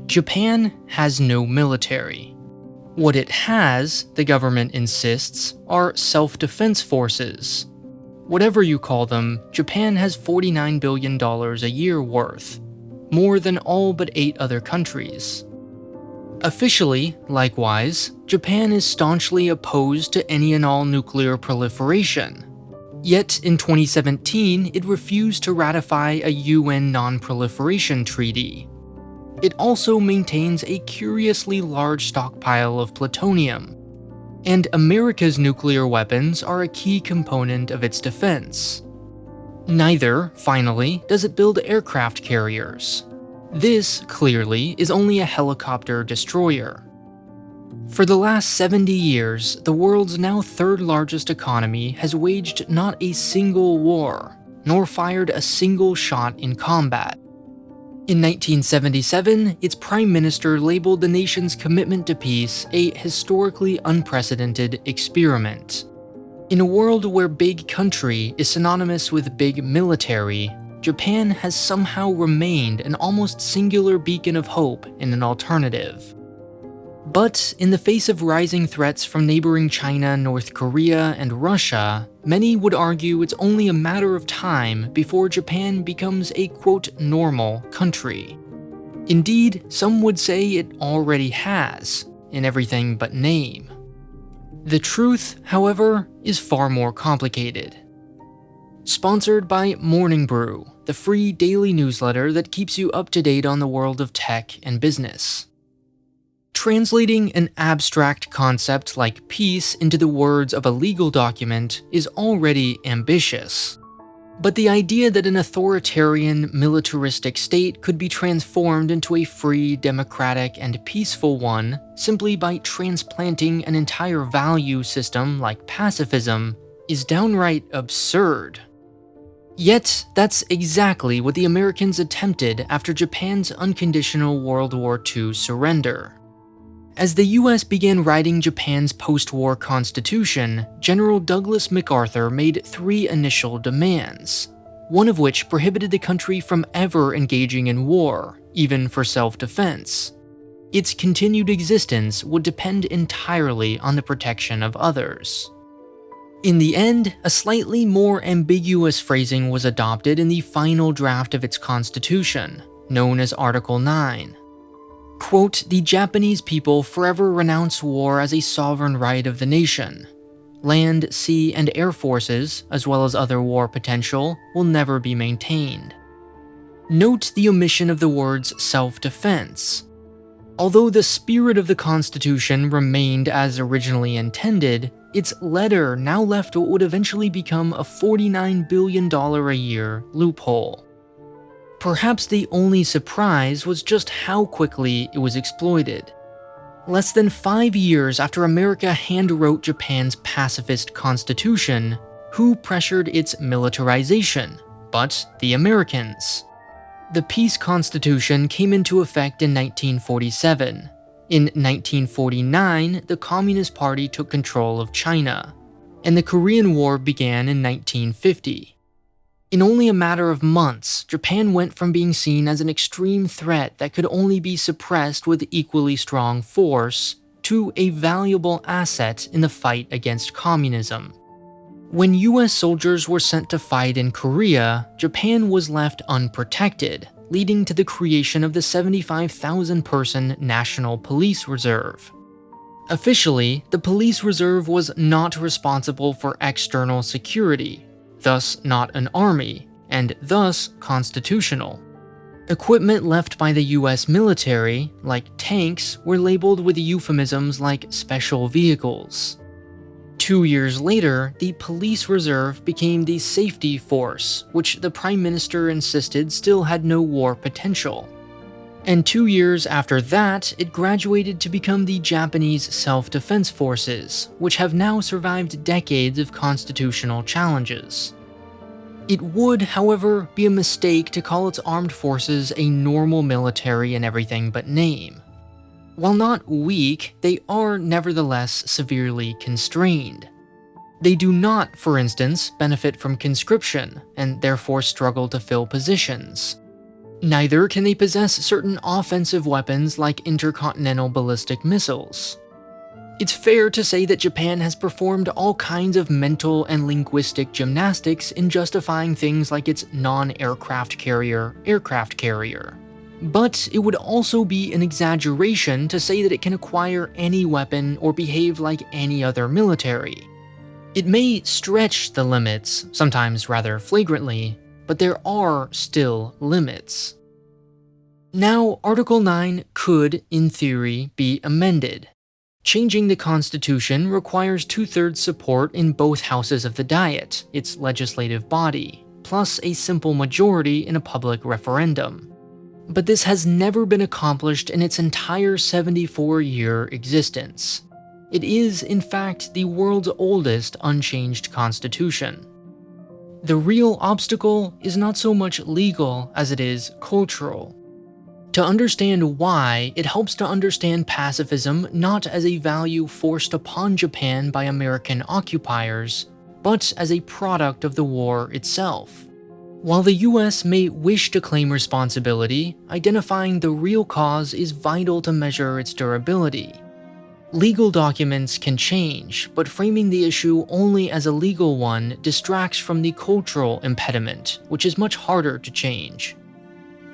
Japan has no military. What it has, the government insists, are self-defense forces. Whatever you call them, Japan has $49 billion a year worth, more than all but 8 other countries. Officially, likewise, Japan is staunchly opposed to any and all nuclear proliferation. Yet in 2017, it refused to ratify a UN non-proliferation treaty. It also maintains a curiously large stockpile of plutonium. And America's nuclear weapons are a key component of its defense. Neither, finally, does it build aircraft carriers. This, clearly, is only a helicopter destroyer. For the last 70 years, the world's now third largest economy has waged not a single war, nor fired a single shot in combat. In 1977, its prime minister labeled the nation's commitment to peace a historically unprecedented experiment. In a world where big country is synonymous with big military, Japan has somehow remained an almost singular beacon of hope in an alternative. But in the face of rising threats from neighboring China, North Korea, and Russia, many would argue it's only a matter of time before Japan becomes a quote normal country. Indeed, some would say it already has, in everything but name. The truth, however, is far more complicated. Sponsored by Morning Brew, the free daily newsletter that keeps you up to date on the world of tech and business. Translating an abstract concept like peace into the words of a legal document is already ambitious. But the idea that an authoritarian, militaristic state could be transformed into a free, democratic, and peaceful one simply by transplanting an entire value system like pacifism is downright absurd. Yet, that's exactly what the Americans attempted after Japan's unconditional World War II surrender. As the US began writing Japan's post-war constitution, General Douglas MacArthur made 3 initial demands, one of which prohibited the country from ever engaging in war, even for self-defense. Its continued existence would depend entirely on the protection of others. In the end, a slightly more ambiguous phrasing was adopted in the final draft of its constitution, known as Article 9. Quote, "The Japanese people forever renounce war as a sovereign right of the nation. Land, sea, and air forces, as well as other war potential, will never be maintained." Note the omission of the words self-defense. Although the spirit of the Constitution remained as originally intended, its letter now left what would eventually become a $49 billion a year loophole. Perhaps the only surprise was just how quickly it was exploited. Less than 5 years after America hand-wrote Japan's pacifist constitution, who pressured its militarization but the Americans? The peace constitution came into effect in 1947. In 1949, the Communist Party took control of China, and the Korean War began in 1950. In only a matter of months, Japan went from being seen as an extreme threat that could only be suppressed with equally strong force to a valuable asset in the fight against communism. When US soldiers were sent to fight in Korea, Japan was left unprotected, leading to the creation of the 75,000-person National Police Reserve. Officially, the police reserve was not responsible for external security, thus not an army, and thus constitutional. Equipment left by the US military, like tanks, were labeled with euphemisms like special vehicles. 2 years later, the police reserve became the safety force, which the Prime Minister insisted still had no war potential. And 2 years after that, it graduated to become the Japanese Self-Defense Forces, which have now survived decades of constitutional challenges. It would, however, be a mistake to call its armed forces a normal military in everything but name. While not weak, they are nevertheless severely constrained. They do not, for instance, benefit from conscription, and therefore struggle to fill positions. Neither can they possess certain offensive weapons like intercontinental ballistic missiles. It's fair to say that Japan has performed all kinds of mental and linguistic gymnastics in justifying things like its non-aircraft carrier aircraft carrier. But it would also be an exaggeration to say that it can acquire any weapon or behave like any other military. It may stretch the limits, sometimes rather flagrantly, but there are still limits. Now, Article 9 could, in theory, be amended. Changing the Constitution requires 2/3 support in both houses of the Diet, its legislative body, plus a simple majority in a public referendum. But this has never been accomplished in its entire 74-year existence. It is, in fact, the world's oldest unchanged constitution. The real obstacle is not so much legal as it is cultural. To understand why, it helps to understand pacifism not as a value forced upon Japan by American occupiers, but as a product of the war itself. While the US may wish to claim responsibility, identifying the real cause is vital to measure its durability. Legal documents can change, but framing the issue only as a legal one distracts from the cultural impediment, which is much harder to change.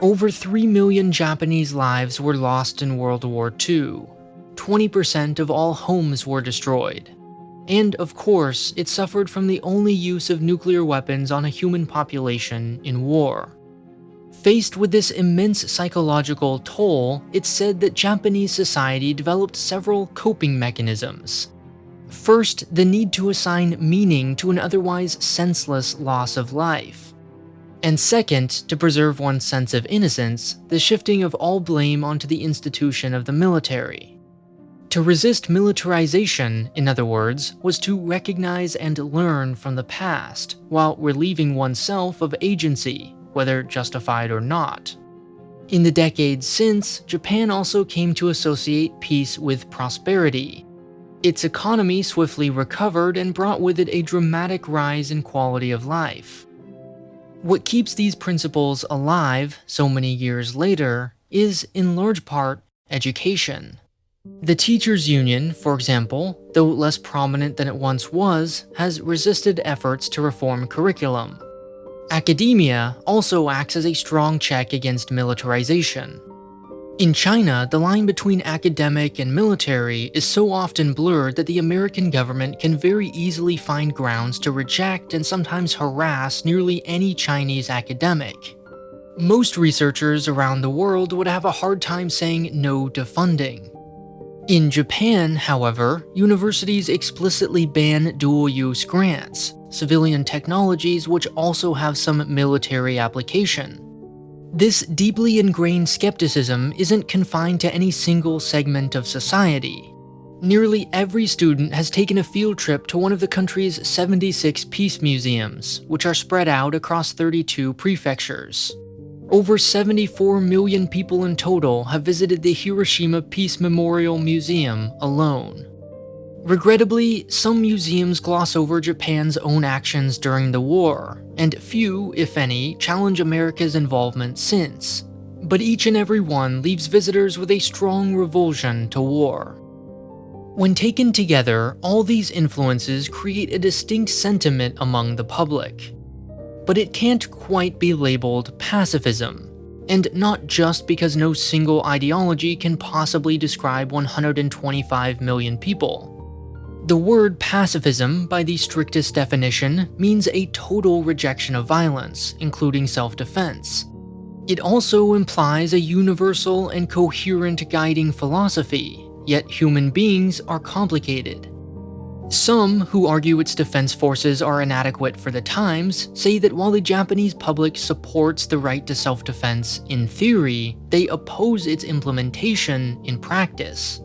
Over 3 million Japanese lives were lost in World War II. 20% of all homes were destroyed. And of course, it suffered from the only use of nuclear weapons on a human population in war. Faced with this immense psychological toll, it's said that Japanese society developed several coping mechanisms. First, the need to assign meaning to an otherwise senseless loss of life. And second, to preserve one's sense of innocence, the shifting of all blame onto the institution of the military. To resist militarization, in other words, was to recognize and learn from the past, while relieving oneself of agency, whether justified or not. In the decades since, Japan also came to associate peace with prosperity. Its economy swiftly recovered and brought with it a dramatic rise in quality of life. What keeps these principles alive so many years later is, in large part, education. The teachers' union, for example, though less prominent than it once was, has resisted efforts to reform curriculum. Academia also acts as a strong check against militarization. In China, the line between academic and military is so often blurred that the American government can very easily find grounds to reject and sometimes harass nearly any Chinese academic. Most researchers around the world would have a hard time saying no to funding. In Japan, however, universities explicitly ban dual-use grants, civilian technologies which also have some military application. This deeply ingrained skepticism isn't confined to any single segment of society. Nearly every student has taken a field trip to one of the country's 76 peace museums, which are spread out across 32 prefectures. Over 74 million people in total have visited the Hiroshima Peace Memorial Museum alone. Regrettably, some museums gloss over Japan's own actions during the war, and few, if any, challenge America's involvement since. But each and every one leaves visitors with a strong revulsion to war. When taken together, all these influences create a distinct sentiment among the public. But it can't quite be labeled pacifism, and not just because no single ideology can possibly describe 125 million people. The word pacifism, by the strictest definition, means a total rejection of violence, including self-defense. It also implies a universal and coherent guiding philosophy, yet human beings are complicated. Some, who argue its defense forces are inadequate for the times, say that while the Japanese public supports the right to self-defense in theory, they oppose its implementation in practice.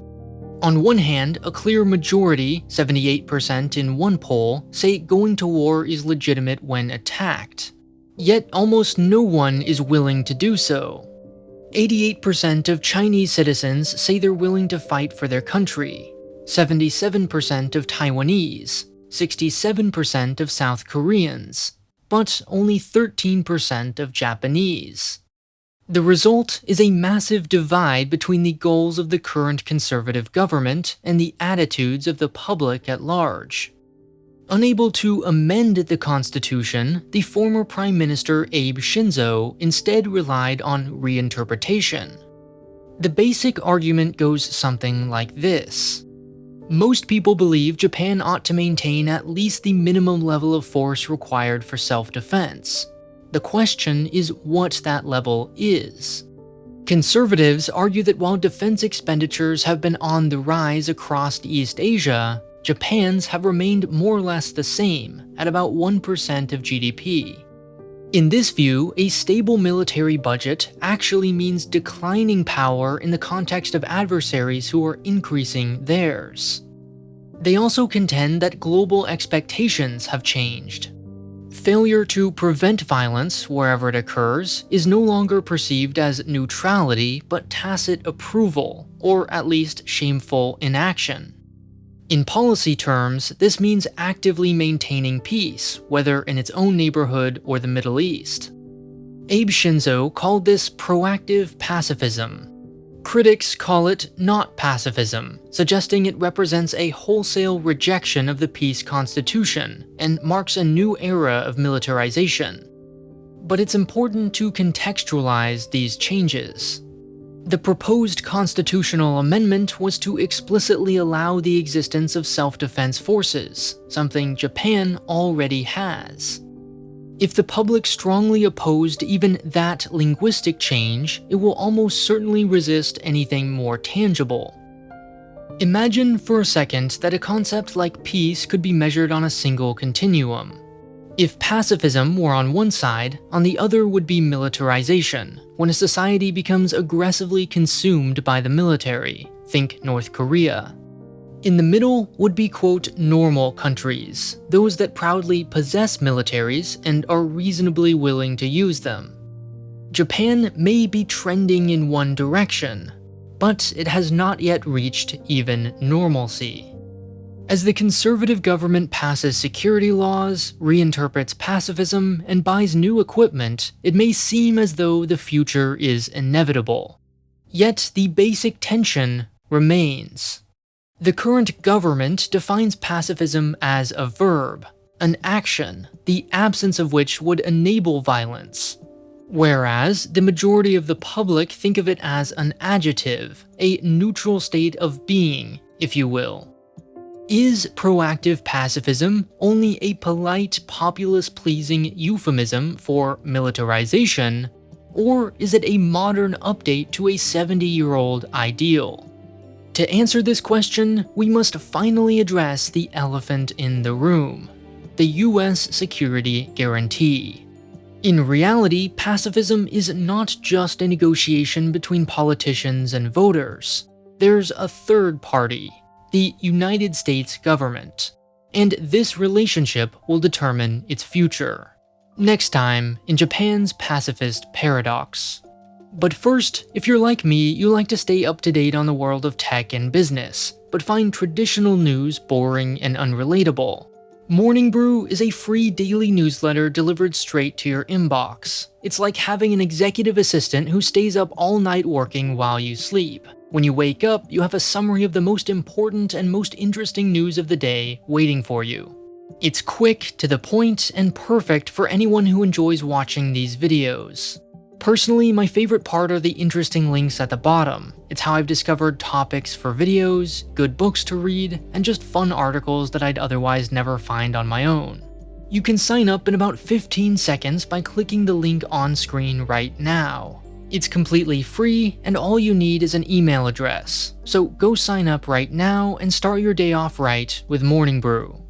On one hand, a clear majority, 78% in one poll, say going to war is legitimate when attacked. Yet almost no one is willing to do so. 88% of Chinese citizens say they're willing to fight for their country. 77% of Taiwanese, 67% of South Koreans, but only 13% of Japanese. The result is a massive divide between the goals of the current conservative government and the attitudes of the public at large. Unable to amend the constitution, the former Prime Minister Abe Shinzo instead relied on reinterpretation. The basic argument goes something like this. Most people believe Japan ought to maintain at least the minimum level of force required for self-defense. The question is what that level is. Conservatives argue that while defense expenditures have been on the rise across East Asia, Japan's have remained more or less the same, at about 1% of GDP. In this view, a stable military budget actually means declining power in the context of adversaries who are increasing theirs. They also contend that global expectations have changed. Failure to prevent violence wherever it occurs is no longer perceived as neutrality but tacit approval, or at least shameful inaction. In policy terms, this means actively maintaining peace, whether in its own neighborhood or the Middle East. Abe Shinzo called this proactive pacifism. Critics call it not pacifism, suggesting it represents a wholesale rejection of the peace constitution and marks a new era of militarization. But it's important to contextualize these changes. The proposed constitutional amendment was to explicitly allow the existence of self-defense forces, something Japan already has. If the public strongly opposed even that linguistic change, it will almost certainly resist anything more tangible. Imagine for a second that a concept like peace could be measured on a single continuum. If pacifism were on one side, on the other would be militarization, when a society becomes aggressively consumed by the military, think North Korea. In the middle would be, quote, normal countries, those that proudly possess militaries and are reasonably willing to use them. Japan may be trending in one direction, but it has not yet reached even normalcy. As the conservative government passes security laws, reinterprets pacifism, and buys new equipment, it may seem as though the future is inevitable. Yet the basic tension remains. The current government defines pacifism as a verb, an action, the absence of which would enable violence. Whereas the majority of the public think of it as an adjective, a neutral state of being, if you will. Is proactive pacifism only a polite, populace-pleasing euphemism for militarization, or is it a modern update to a 70-year-old ideal? To answer this question, we must finally address the elephant in the room: the US security guarantee. In reality, pacifism is not just a negotiation between politicians and voters. There's a third party: the United States government, and this relationship will determine its future. Next time, in Japan's pacifist paradox. But first, if you're like me, you like to stay up to date on the world of tech and business, but find traditional news boring and unrelatable. Morning Brew is a free daily newsletter delivered straight to your inbox. It's like having an executive assistant who stays up all night working while you sleep. When you wake up, you have a summary of the most important and most interesting news of the day waiting for you. It's quick, to the point, and perfect for anyone who enjoys watching these videos. Personally, my favorite part are the interesting links at the bottom. It's how I've discovered topics for videos, good books to read, and just fun articles that I'd otherwise never find on my own. You can sign up in about 15 seconds by clicking the link on screen right now. It's completely free, and all you need is an email address. So go sign up right now and start your day off right with Morning Brew.